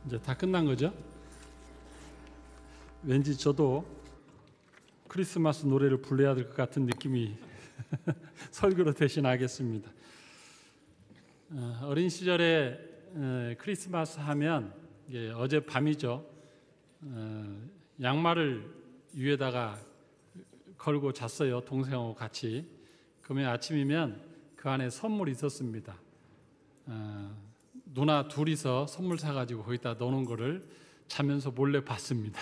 이제 다 끝난 거죠? 왠지 저도 크리스마스 노래를 불러야 될 것 같은 느낌이 설교로 대신하겠습니다. 어린 시절에 크리스마스 하면 어젯밤이죠. 양말을 위에다가 걸고 잤어요. 동생하고 같이. 그러면 아침이면 그 안에 선물이 있었습니다. 누나 둘이서 선물 사가지고 거기다 넣어놓은 거를 자면서 몰래 봤습니다.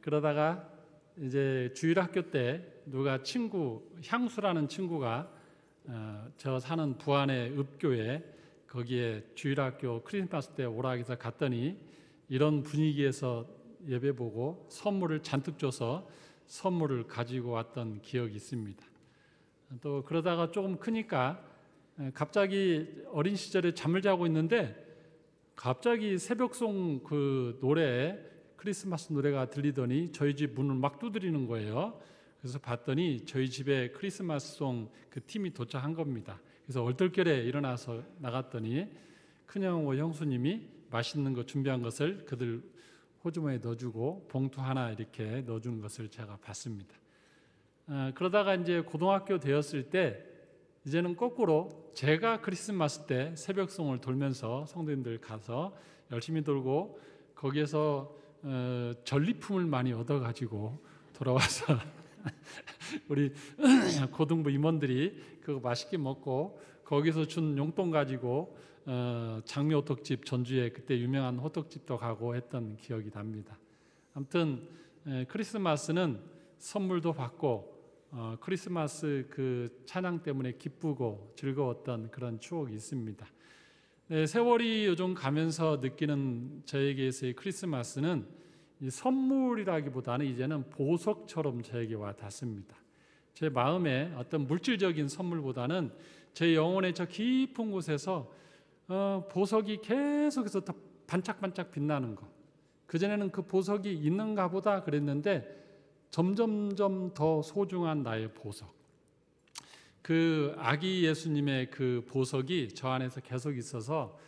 그러다가 이제 주일학교 때 누가 친구, 향수라는 친구가 저 사는 부안의 읍교에 거기에 주일학교 크리스마스 때 오라 해서 갔더니 이런 분위기에서 예배 보고 선물을 잔뜩 줘서 선물을 가지고 왔던 기억이 있습니다. 또 그러다가 조금 크니까 갑자기 어린 시절에 잠을 자고 있는데 갑자기 새벽송 그 노래, 크리스마스 노래가 들리더니 저희 집 문을 막 두드리는 거예요. 그래서 봤더니 저희 집에 크리스마스송 그 팀이 도착한 겁니다. 그래서 얼떨결에 일어나서 나갔더니 큰형하고 형수님이 맛있는 거 준비한 것을 그들 호주머니에 넣어주고 봉투 하나 이렇게 넣어주는 것을 제가 봤습니다. 그러다가 이제 고등학교 되었을 때 이제는 거꾸로 제가 크리스마스 때 새벽송을 돌면서 성도님들 가서 열심히 돌고 거기에서 전리품을 많이 얻어가지고 돌아와서 우리 고등부 임원들이 그거 맛있게 먹고 거기서 준 용돈 가지고 장미 호떡집, 전주에 그때 유명한 호떡집도 가고 했던 기억이 납니다. 아무튼 크리스마스는 선물도 받고 크리스마스 그 찬양 때문에 기쁘고 즐거웠던 그런 추억이 있습니다. 세월이 요즘 가면서 느끼는 저에게서의 크리스마스는 이 선물이라기보다는 이제는 보석처럼 저에게 와 닿습니다. 제 마음에 어떤 물질적인 선물보다는 제 영혼의 저 깊은 곳에서 보석이 계속해서 더 반짝반짝 빛나는 것. 그전에는 그 보석이 있는가 보다 그랬는데 점점점 더 소중한 나의 보석. 그 아기 예수님의 그 보석이 저 안에서 계속 있어서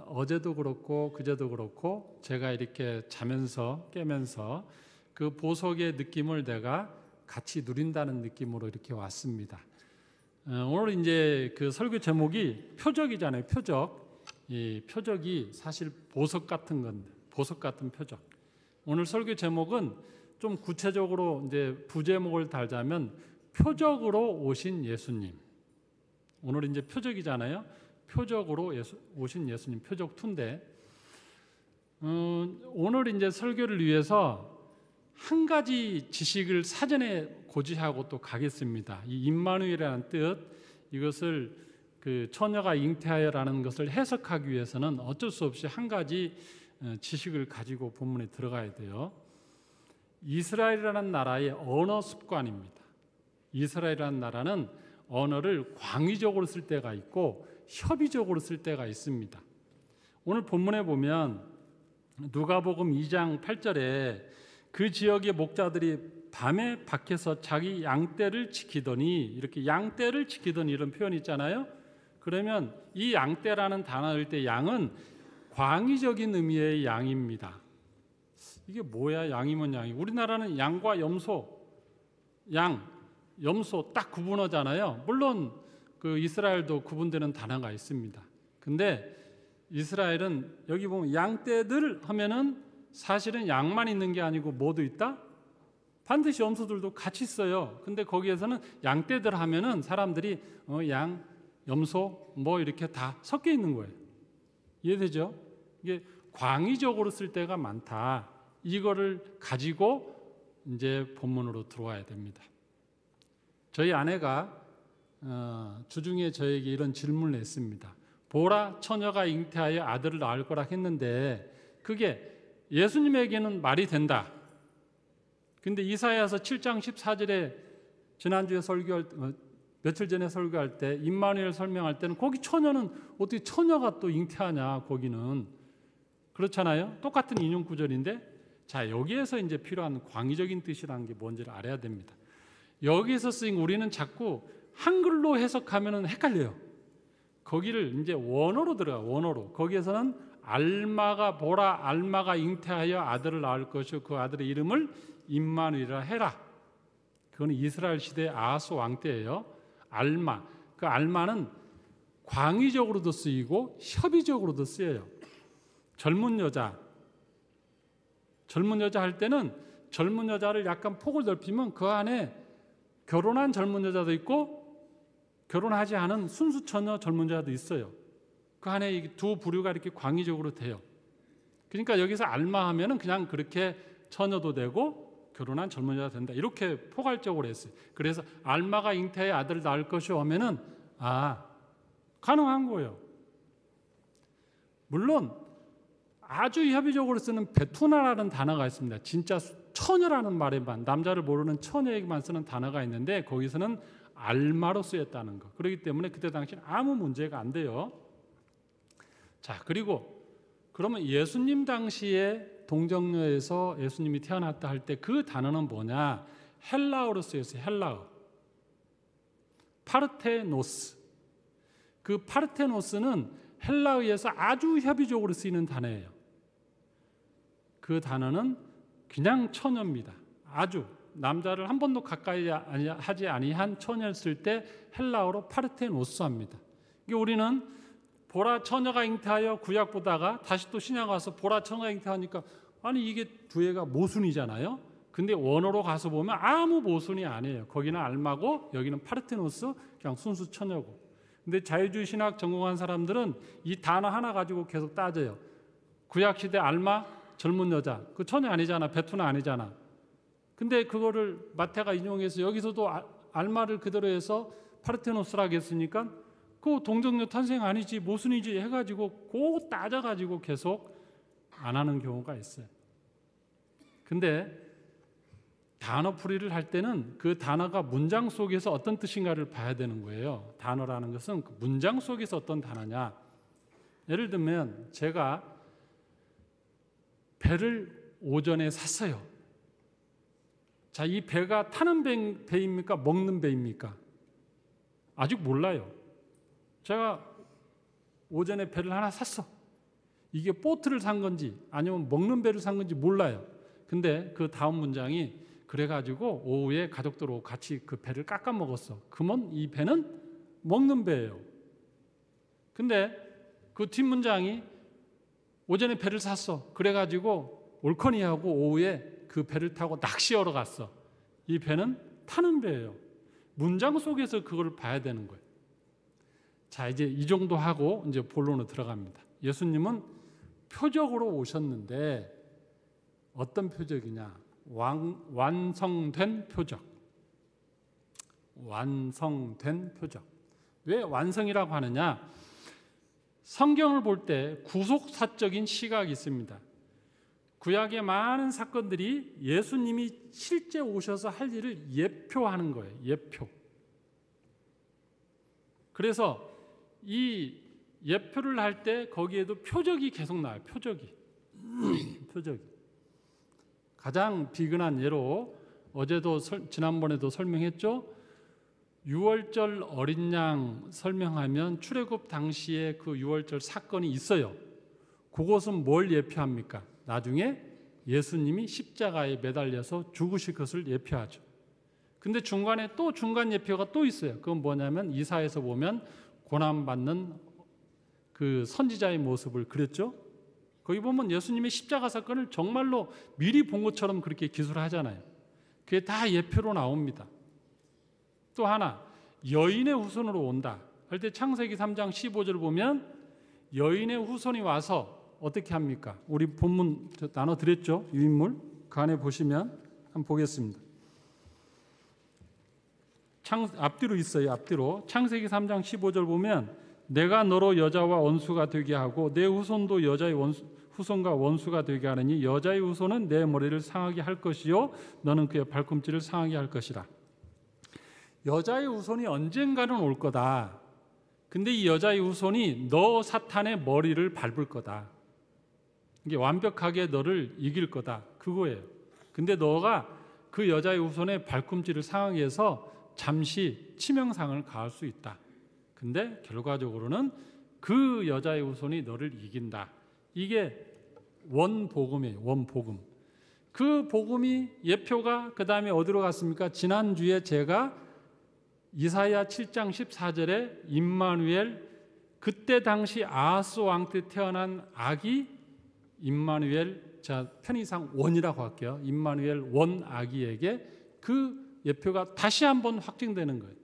어제도 그렇고 그제도 그렇고 제가 이렇게 자면서 깨면서 그 보석의 느낌을 내가 같이 누린다는 느낌으로 이렇게 왔습니다. 오늘 이제 그 설교 제목이 표적이잖아요. 표적. 이 표적이 사실 보석 같은 건데, 보석 같은 표적. 오늘 설교 제목은 좀 구체적으로 이제 부제목을 달자면 표적으로 오신 예수님. 오늘 이제 표적이잖아요. 표적으로 오신 예수님, 표적 2인데 오늘 이제 설교를 위해서 한 가지 지식을 사전에 고지하고 또 가겠습니다. 이 임마누엘이라는 뜻, 이것을 그 처녀가 잉태하여라는 것을 해석하기 위해서는 어쩔 수 없이 한 가지 지식을 가지고 본문에 들어가야 돼요. 이스라엘이라는 나라의 언어 습관입니다. 이스라엘이라는 나라는 언어를 광의적으로 쓸 때가 있고 협의적으로 쓸 때가 있습니다. 오늘 본문에 보면 누가복음 2장 8절에 그 지역의 목자들이 밤에 밖에서 자기 양떼를 지키더니, 이렇게 양떼를 지키더니 이런 표현이 있잖아요. 그러면 이 양떼라는 단어일 때 양은 광의적인 의미의 양입니다. 이게 뭐야? 양이면 양이. 우리나라는 양과 염소, 염소 딱 구분하잖아요. 물론 그 이스라엘도 구분되는 단어가 있습니다. 근데 이스라엘은 여기 보면 양떼들 하면은 사실은 양만 있는 게 아니고 뭐도 있다? 반드시 염소들도 같이 있어요. 근데 거기에서는 양떼들 하면은 사람들이 양, 염소 뭐 이렇게 다 섞여 있는 거예요. 이해되죠? 이게 광의적으로 쓸 때가 많다. 이거를 가지고 이제 본문으로 들어와야 됩니다. 저희 아내가 주중에 저에게 이런 질문을 했습니다. 보라, 처녀가 잉태하여 아들을 낳을 거라 했는데 그게 예수님에게는 말이 된다. 근데 이사야서 7장 14절에 지난주에 며칠 전에 설교할 때 임마누엘 설명할 때는 거기 처녀는 어떻게 처녀가 또 잉태하냐, 거기는 그렇잖아요. 똑같은 인용 구절인데, 자, 여기에서 이제 필요한 광의적인 뜻이라는 게 뭔지를 알아야 됩니다. 여기에서 쓰인 우리는 자꾸 한글로 해석하면 헷갈려요. 거기를 이제 원어로 들어가. 원어로. 거기에서는 알마가 보라, 알마가 잉태하여 아들을 낳을 것이요 그 아들의 이름을 임마누엘이라 해라. 그건 이스라엘 시대 아하스 왕 때예요. 알마. 그 알마는 광의적으로도 쓰이고 협의적으로도 쓰여요. 젊은 여자 할 때는 젊은 여자를 약간 폭을 넓히면 그 안에 결혼한 젊은 여자도 있고 결혼하지 않은 순수 처녀 젊은 여자도 있어요. 그 안에 두 부류가 이렇게 광의적으로 돼요. 그러니까 여기서 알마하면은 그냥 그렇게 처녀도 되고 결혼한 젊은 여자가 된다. 이렇게 포괄적으로 했어요. 그래서 알마가 잉태의 아들을 낳을 것이오 하면은 가능한 거예요. 물론 아주 협의적으로 쓰는 베투나라는 단어가 있습니다. 진짜 처녀라는 말에만, 남자를 모르는 처녀에게만 쓰는 단어가 있는데 거기서는 알마로 쓰였다는 거. 그렇기 때문에 그때 당시는 아무 문제가 안 돼요. 자, 그리고 그러면 예수님 당시에 동정녀에서 예수님이 태어났다 할 때 그 단어는 뭐냐? 헬라어로 쓰였어요. 헬라어. 파르테노스. 그 파르테노스는 헬라어에서 아주 협의적으로 쓰이는 단어예요. 그 단어는 그냥 처녀입니다. 아주 남자를 한 번도 가까이 하지 아니한 처녀였을 때 헬라어로 파르테노스 합니다. 우리는 보라 처녀가 잉태하여 구약 보다가 다시 또 신약 와서 보라 처녀가 잉태하니까 아니 이게 두 애가 모순이잖아요. 근데 원어로 가서 보면 아무 모순이 아니에요. 거기는 알마고 여기는 파르테노스, 그냥 순수 처녀고. 근데 자유주의 신학 전공한 사람들은 이 단어 하나 가지고 계속 따져요. 구약 시대 알마 젊은 여자, 그 처녀 아니잖아, 베투나 아니잖아. 근데 그거를 마태가 인용해서 여기서도 알마를 그대로 해서 파르테노스라고 했으니까 그 동정녀 탄생 아니지 모순이지 해가지고 꼭 따져가지고 계속 안 하는 경우가 있어요. 근데 단어 풀이를 할 때는 그 단어가 문장 속에서 어떤 뜻인가를 봐야 되는 거예요. 단어라는 것은 그 문장 속에서 어떤 단어냐. 예를 들면 제가 배를 오전에 샀어요. 자, 이 배가 타는 배입니까? 먹는 배입니까? 아직 몰라요. 제가 오전에 배를 하나 샀어. 이게 보트를 산 건지 아니면 먹는 배를 산 건지 몰라요. 근데 그 다음 문장이 그래가지고 오후에 가족들하고 같이 그 배를 깎아 먹었어. 그러면 이 배는 먹는 배예요. 근데 그 뒷문장이 오전에 배를 샀어. 그래가지고 올커니하고 오후에 그 배를 타고 낚시하러 갔어. 이 배는 타는 배예요. 문장 속에서 그걸 봐야 되는 거예요. 자, 이제 이 정도 하고 이제 본론으로 들어갑니다. 예수님은 표적으로 오셨는데 어떤 표적이냐? 완성된 표적. 완성된 표적. 왜 완성이라고 하느냐? 성경을 볼 때 구속사적인 시각이 있습니다. 구약의 많은 사건들이 예수님이 실제 오셔서 할 일을 예표하는 거예요. 예표. 그래서 이 예표를 할 때 거기에도 표적이 계속 나와요. 표적이. 표적이. 가장 비근한 예로 어제도 지난번에도 설명했죠. 6월절 어린 양 설명하면 출애굽 당시에 그 6월절 사건이 있어요. 그것은 뭘 예표합니까? 나중에 예수님이 십자가에 매달려서 죽으실 것을 예표하죠. 근데 중간에 또 중간 예표가 또 있어요. 그건 뭐냐면 이사야에서 보면 고난받는 그 선지자의 모습을 그렸죠. 거기 보면 예수님의 십자가 사건을 정말로 미리 본 것처럼 그렇게 기술하잖아요. 그게 다 예표로 나옵니다. 또 하나, 여인의 후손으로 온다 할 때 창세기 3장 15절 보면 여인의 후손이 와서 어떻게 합니까? 우리 본문 나눠드렸죠? 유인물 그 안에 보시면 한번 보겠습니다. 앞뒤로 있어요. 앞뒤로 창세기 3장 15절 보면 내가 너로 여자와 원수가 되게 하고 내 후손도 여자의 후손과 원수가 되게 하느니 여자의 후손은 내 머리를 상하게 할 것이요 너는 그의 발꿈치를 상하게 할 것이라. 여자의 후손이 언젠가는 올 거다. 근데 이 여자의 후손이 너 사탄의 머리를 밟을 거다. 이게 완벽하게 너를 이길 거다. 그거예요. 근데 너가 그 여자의 후손의 발꿈치를 상하게 해서 잠시 치명상을 가할 수 있다. 근데 결과적으로는 그 여자의 후손이 너를 이긴다. 이게 원복음이에요. 원복음. 그 복음이 예표가 그 다음에 어디로 갔습니까? 지난주에 제가 이사야 7장 14절에 임마누엘, 그때 당시 아하스 왕 때 태어난 아기 임마누엘, 자 편의상 원이라고 할게요. 임마누엘 원 아기에게 그 예표가 다시 한번 확증되는 거예요.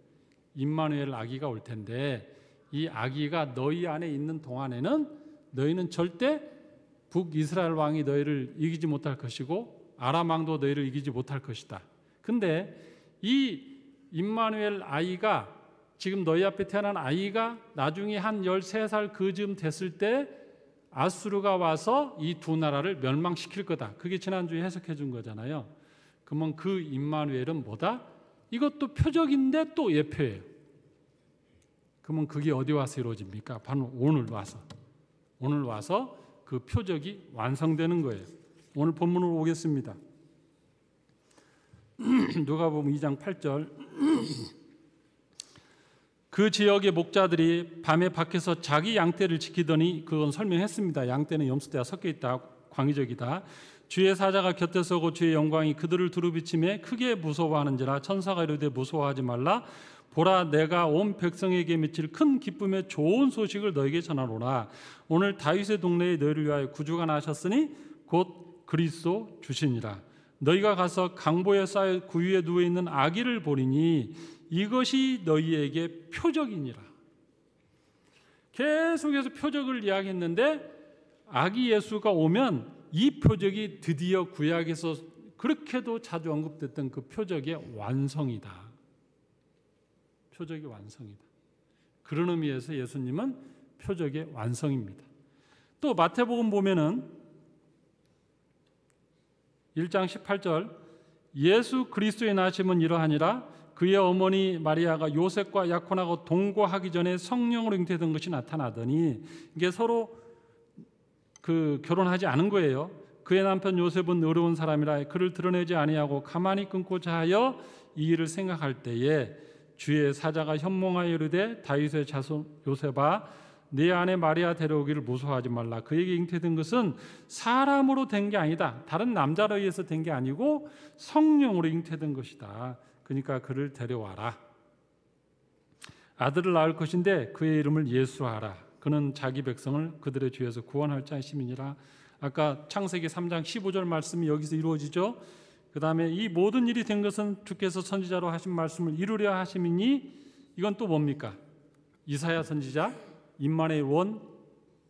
임마누엘 아기가 올 텐데 이 아기가 너희 안에 있는 동안에는 너희는 절대 북이스라엘 왕이 너희를 이기지 못할 것이고 아람 왕도 너희를 이기지 못할 것이다. 근데 이 임마누엘 아이가 지금 너희 앞에 태어난 아이가 나중에 한 13살 그쯤 됐을 때 아수르가 와서 이 두 나라를 멸망시킬 거다. 그게 지난주에 해석해 준 거잖아요. 그러면 그 임마누엘은 뭐다? 이것도 표적인데 또 예표예요. 그러면 그게 어디 와서 이루어집니까? 바로 오늘 와서 그 표적이 완성되는 거예요. 오늘 본문으로 오겠습니다. 누가복음 2장 8절. 그 지역의 목자들이 밤에 밖에서 자기 양떼를 지키더니, 그건 설명했습니다. 양떼는 염소떼와 섞여 있다, 광의적이다. 주의 사자가 곁에 서고 주의 영광이 그들을 두루비치매 크게 무서워하는지라. 천사가 이르되 무서워하지 말라. 보라, 내가 온 백성에게 미칠 큰 기쁨의 좋은 소식을 너에게 전하노라. 오늘 다윗의 동네에 너희를 위하여 구주가 나셨으니 곧 그리스도 주시니라. 너희가 가서 강보에 쌓여 구유에 누워 있는 아기를 보리니 이것이 너희에게 표적이니라. 계속해서 표적을 이야기했는데 아기 예수가 오면 이 표적이 드디어 구약에서 그렇게도 자주 언급됐던 그 표적의 완성이다. 표적의 완성이다. 그런 의미에서 예수님은 표적의 완성입니다. 또 마태복음 보면은 1장 18절, 예수 그리스도의 나심은 이러하니라. 그의 어머니 마리아가 요셉과 약혼하고 동거하기 전에 성령으로 잉태된 것이 나타나더니, 이게 서로 결혼하지 않은 거예요. 그의 남편 요셉은 어려운 사람이라 그를 드러내지 아니하고 가만히 끊고자 하여 이 일을 생각할 때에 주의 사자가 현몽하여 이르되 다윗의 자손 요셉아, 네 아내 마리아 데려오기를 무서워하지 말라. 그에게 잉태된 것은 사람으로 된 게 아니다. 다른 남자로 의해서 된 게 아니고 성령으로 잉태된 것이다. 그러니까 그를 데려와라. 아들을 낳을 것인데 그의 이름을 예수하라. 그는 자기 백성을 그들의 죄에서 구원할 자이심이니라. 아까 창세기 3장 15절 말씀이 여기서 이루어지죠. 그 다음에 이 모든 일이 된 것은 주께서 선지자로 하신 말씀을 이루려 하심이니, 이건 또 뭡니까? 이사야 선지자 임마누엘 원,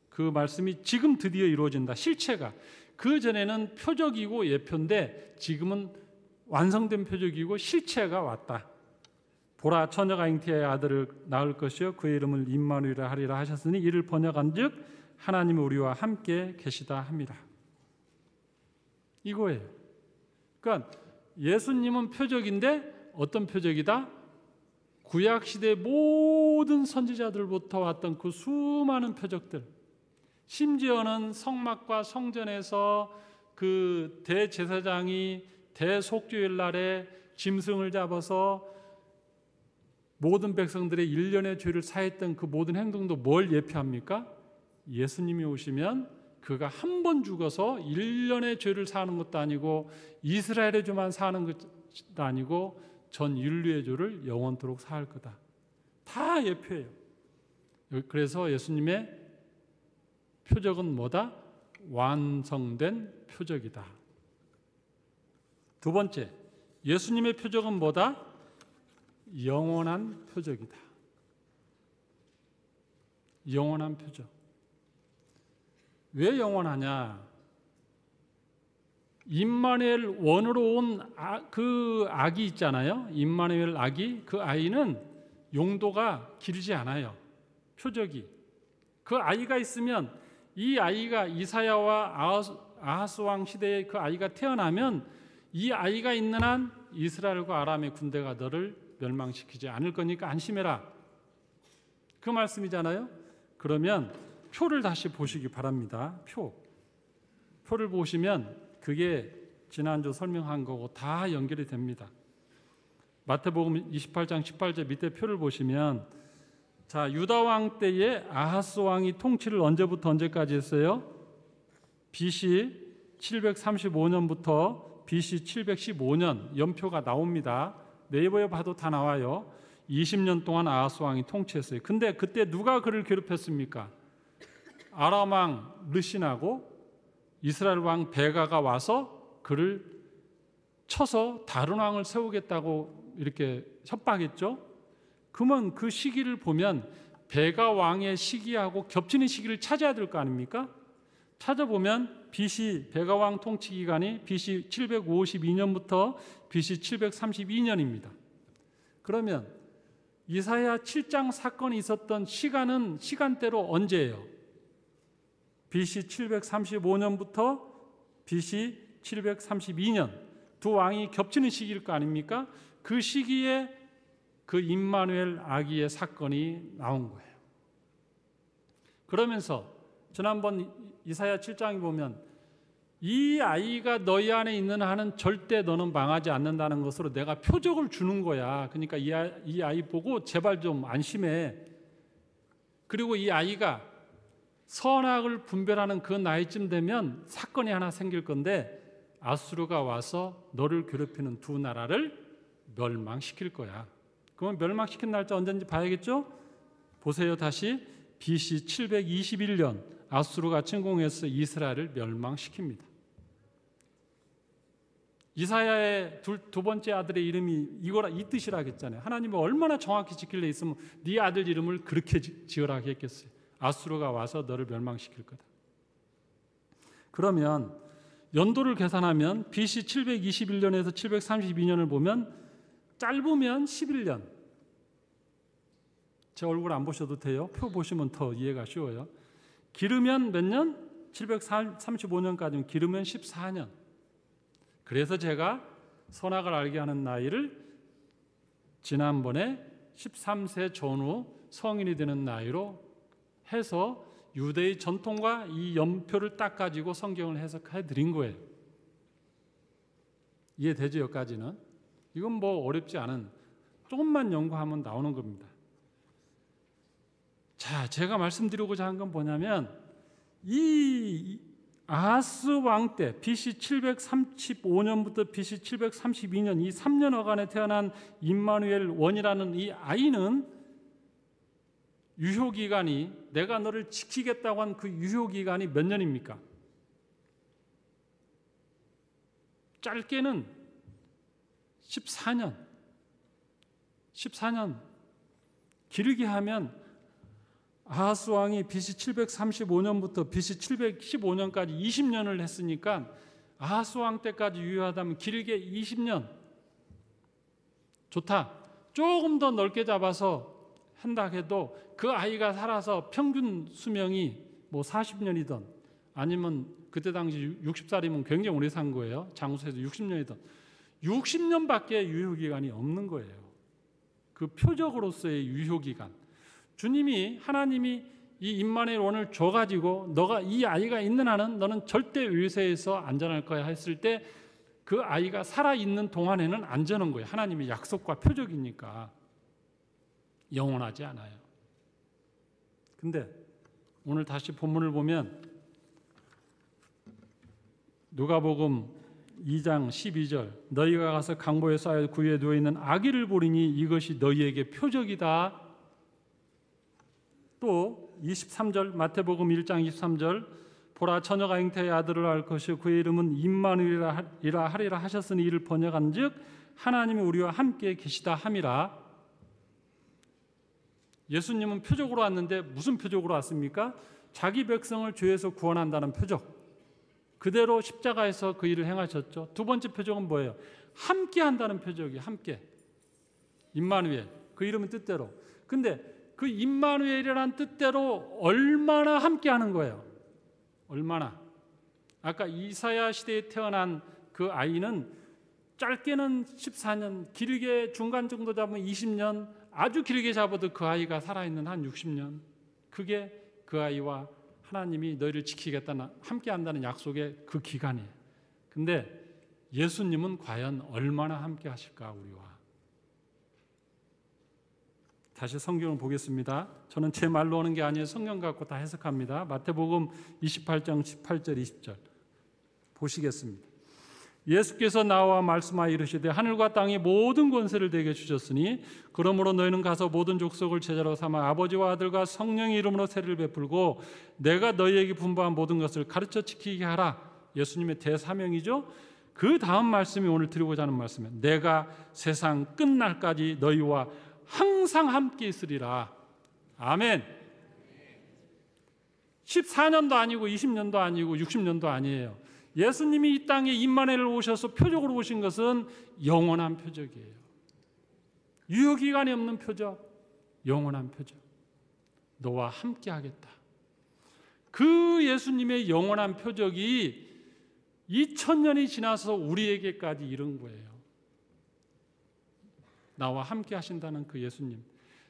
그 말씀이 지금 드디어 이루어진다. 실체가 그 전에는 표적이고 예표인데 지금은 완성된 표적이고 실체가 왔다. 보라, 처녀가 잉태하여 아들을 낳을 것이요 그의 이름을 임마누엘이라 하리라 하셨으니 이를 번역한즉 하나님이 우리와 함께 계시다 합니다. 이거예요. 그러니까 예수님은 표적인데 어떤 표적이다? 구약시대 모든 선지자들부터 왔던 그 수많은 표적들, 심지어는 성막과 성전에서 그 대제사장이 대속죄일 날에 짐승을 잡아서 모든 백성들의 일련의 죄를 사했던 그 모든 행동도 뭘 예표합니까? 예수님이 오시면 그가 한 번 죽어서 일련의 죄를 사는 것도 아니고 이스라엘의 죄만 사는 것도 아니고 전 인류의 죄를 영원토록 사할 거다. 다 예표예요. 그래서 예수님의 표적은 뭐다? 완성된 표적이다. 두 번째, 예수님의 표적은 뭐다? 영원한 표적이다. 영원한 표적. 왜 영원하냐? 임마누엘 원으로 온 그 아기 있잖아요. 임마누엘 아기, 그 아이는 용도가 길지 않아요. 표적이. 그 아이가 있으면, 이 아이가 이사야와 아하스 왕 시대에 그 아이가 태어나면 이 아이가 있는 한 이스라엘과 아람의 군대가 너를 멸망시키지 않을 거니까 안심해라. 그 말씀이잖아요. 그러면 표를 다시 보시기 바랍니다. 표를 보시면 그게 지난주 설명한 거고 다 연결이 됩니다. 마태복음 28장 18절 밑에 표를 보시면 자, 유다 왕 때에 아하스 왕이 통치를 언제부터 언제까지 했어요? BC 735년부터 BC 715년 연표가 나옵니다. 네이버에 봐도 다 나와요. 20년 동안 아하스 왕이 통치했어요. 근데 그때 누가 그를 괴롭혔습니까? 아람 왕 르신하고 이스라엘 왕 베가가 와서 그를 쳐서 다른 왕을 세우겠다고 이렇게 협박했죠. 그러면 그 시기를 보면 베가 왕의 시기하고 겹치는 시기를 찾아야 될 거 아닙니까? 찾아보면 BC 베가 왕 통치 기간이 BC 752년부터 BC 732년입니다. 그러면 이사야 7장 사건이 있었던 시간은 시간대로 언제예요? BC 735년부터 BC 732년 두 왕이 겹치는 시기일 거 아닙니까? 그 시기에 그 임마누엘 아기의 사건이 나온 거예요. 그러면서 지난번 이사야 7장에 보면 이 아이가 너희 안에 있는 한은 절대 너는 망하지 않는다는 것으로 내가 표적을 주는 거야. 그러니까 이 아이 보고 제발 좀 안심해. 그리고 이 아이가 선악을 분별하는 그 나이쯤 되면 사건이 하나 생길 건데 아수르가 와서 너를 괴롭히는 두 나라를 멸망시킬 거야. 그러면 멸망시킨 날짜 언제인지 봐야겠죠? 보세요. 다시 BC 721년 아수르가 침공해서 이스라엘을 멸망시킵니다. 이사야의 두 번째 아들의 이름이 이거라 이 뜻이라 했잖아요. 하나님은 얼마나 정확히 지킬래 있으면 네 아들 이름을 그렇게 지으라 했겠어요. 아수르가 와서 너를 멸망시킬 거다. 그러면 연도를 계산하면 BC 721년에서 732년을 보면 짧으면 11년. 제 얼굴 안 보셔도 돼요. 표 보시면 더 이해가 쉬워요. 길으면 몇 년? 735년까지면 길으면 14년. 그래서 제가 선악을 알게 하는 나이를 지난번에 13세 전후 성인이 되는 나이로 해서 유대의 전통과 이 연표를 딱 가지고 성경을 해석해 드린 거예요. 이해되죠? 여기까지는? 이건 뭐 어렵지 않은, 조금만 연구하면 나오는 겁니다. 자, 제가 말씀드리고자 한 건 뭐냐면 이 아하스 왕 때 BC 735년부터 BC 732년 이 3년여간에 태어난 임마누엘 원이라는 이 아이는 유효기간이, 내가 너를 지키겠다고 한 그 유효기간이 몇 년입니까? 짧게는 14년, 길게 하면 아하스 왕이 BC 735년부터 BC 715년까지 20년을 했으니까 아하스 왕 때까지 유효하다면 길게 20년. 좋다. 조금 더 넓게 잡아서 한다 해도 그 아이가 살아서 평균 수명이 뭐 40년이든 아니면 그때 당시 60살이면 굉장히 오래 산 거예요. 장수에서 60년이든 60년밖에 유효기간이 없는 거예요. 그 표적으로서의 유효기간. 주님이, 하나님이 이 임마누엘 원을 줘가지고 너가 이 아이가 있는 한은 너는 절대 외세에서 안전할 거야 했을 때 그 아이가 살아있는 동안에는 안전한 거예요. 하나님의 약속과 표적이니까 영원하지 않아요. 근데 오늘 다시 본문을 보면 누가복음 2장 12절 너희가 가서 강보에 쌓여 구유에 누워있는 아기를 보리니 이것이 너희에게 표적이다. 또 23절 마태복음 1장 23절 보라 처녀가 잉태의 아들을 낳을 것이요 그의 이름은 임마누엘이라 하리라 하셨으니 이를 번역한즉 하나님이 우리와 함께 계시다 함이라. 예수님은 표적으로 왔는데 무슨 표적으로 왔습니까? 자기 백성을 죄에서 구원한다는 표적. 그대로 십자가에서 그 일을 행하셨죠. 두 번째 표적은 뭐예요? 함께 한다는 표적이에요. 함께. 임마누엘. 그 이름은 뜻대로. 근데 그 임마누엘이라는 뜻대로 얼마나 함께 하는 거예요? 얼마나? 아까 이사야 시대에 태어난 그 아이는 짧게는 14년, 길게 중간 정도 잡으면 20년, 아주 길게 잡아도 그 아이가 살아있는 한 60년. 그게 그 아이와 하나님이 너희를 지키겠다는, 함께 한다는 약속의 그 기간이에요. 근데 예수님은 과연 얼마나 함께 하실까 우리와? 다시 성경을 보겠습니다. 저는 제 말로 하는 게 아니에요. 성경 갖고 다 해석합니다. 마태복음 28장 18절 20절 보시겠습니다. 예수께서 나와 말씀하여 이르시되 하늘과 땅의 모든 권세를 내게 주셨으니 그러므로 너희는 가서 모든 족속을 제자로 삼아 아버지와 아들과 성령의 이름으로 세례를 베풀고 내가 너희에게 분부한 모든 것을 가르쳐 지키게 하라. 예수님의 대사명이죠. 그 다음 말씀이 오늘 드리고자 하는 말씀이에요. 내가 세상 끝날까지 너희와 항상 함께 있으리라. 아멘. 14년도 아니고 20년도 아니고 60년도 아니에요. 예수님이 이 땅에 임마누엘을 오셔서 표적으로 오신 것은 영원한 표적이에요. 유효기간이 없는 표적, 영원한 표적. 너와 함께 하겠다. 그 예수님의 영원한 표적이 2000년이 지나서 우리에게까지 이른 거예요. 나와 함께 하신다는 그 예수님,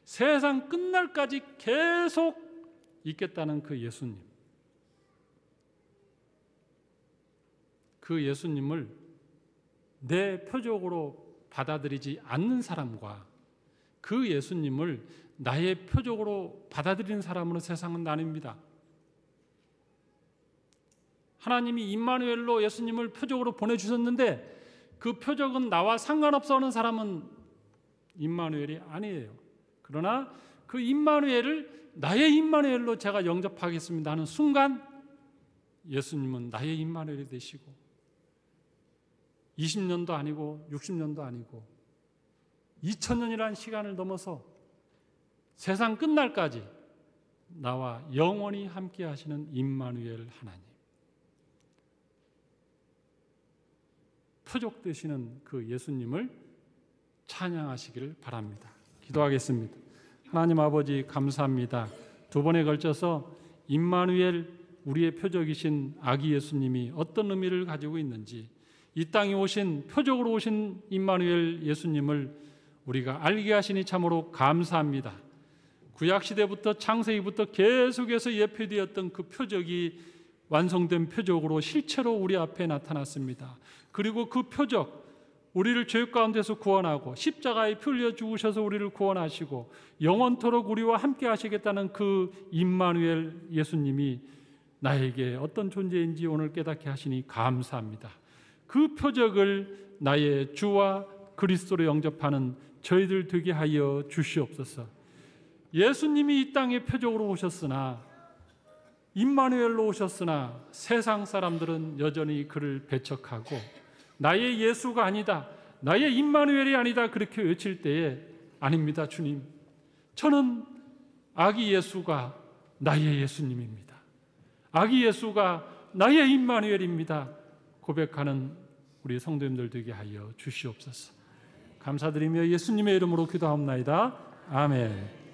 세상 끝날까지 계속 있겠다는 그 예수님, 그 예수님을 내 표적으로 받아들이지 않는 사람과 그 예수님을 나의 표적으로 받아들이는 사람으로 세상은 나뉩니다. 하나님이 임마누엘로 예수님을 표적으로 보내주셨는데 그 표적은 나와 상관없어 하는 사람은 임마누엘이 아니에요. 그러나 그 임마누엘을 나의 임마누엘로 제가 영접하겠습니다 하는 순간 예수님은 나의 임마누엘이 되시고 20년도 아니고 60년도 아니고 2000년이라는 시간을 넘어서 세상 끝날까지 나와 영원히 함께 하시는 임마누엘 하나님, 표적 되시는 그 예수님을 찬양하시기를 바랍니다. 기도하겠습니다. 하나님 아버지 감사합니다. 두 번에 걸쳐서 임마누엘, 우리의 표적이신 아기 예수님이 어떤 의미를 가지고 있는지, 이 땅에 오신 표적으로 오신 임마누엘 예수님을 우리가 알게 하시니 참으로 감사합니다. 구약시대부터 창세기부터 계속해서 예표되었던 그 표적이 완성된 표적으로 실체로 우리 앞에 나타났습니다. 그리고 그 표적, 우리를 죄 가운데서 구원하고 십자가에 피 흘려 죽으셔서 우리를 구원하시고 영원토록 우리와 함께 하시겠다는 그 임마누엘 예수님이 나에게 어떤 존재인지 오늘 깨닫게 하시니 감사합니다. 그 표적을 나의 주와 그리스도로 영접하는 저희들 되게 하여 주시옵소서. 예수님이 이 땅에 표적으로 오셨으나, 임마누엘로 오셨으나 세상 사람들은 여전히 그를 배척하고 나의 예수가 아니다, 나의 임마누엘이 아니다 그렇게 외칠 때에 아닙니다 주님, 저는 아기 예수가 나의 예수님입니다, 아기 예수가 나의 임마누엘입니다 고백하는 우리 성도님들 되게 하여 주시옵소서. 감사드리며 예수님의 이름으로 기도하옵나이다. 아멘.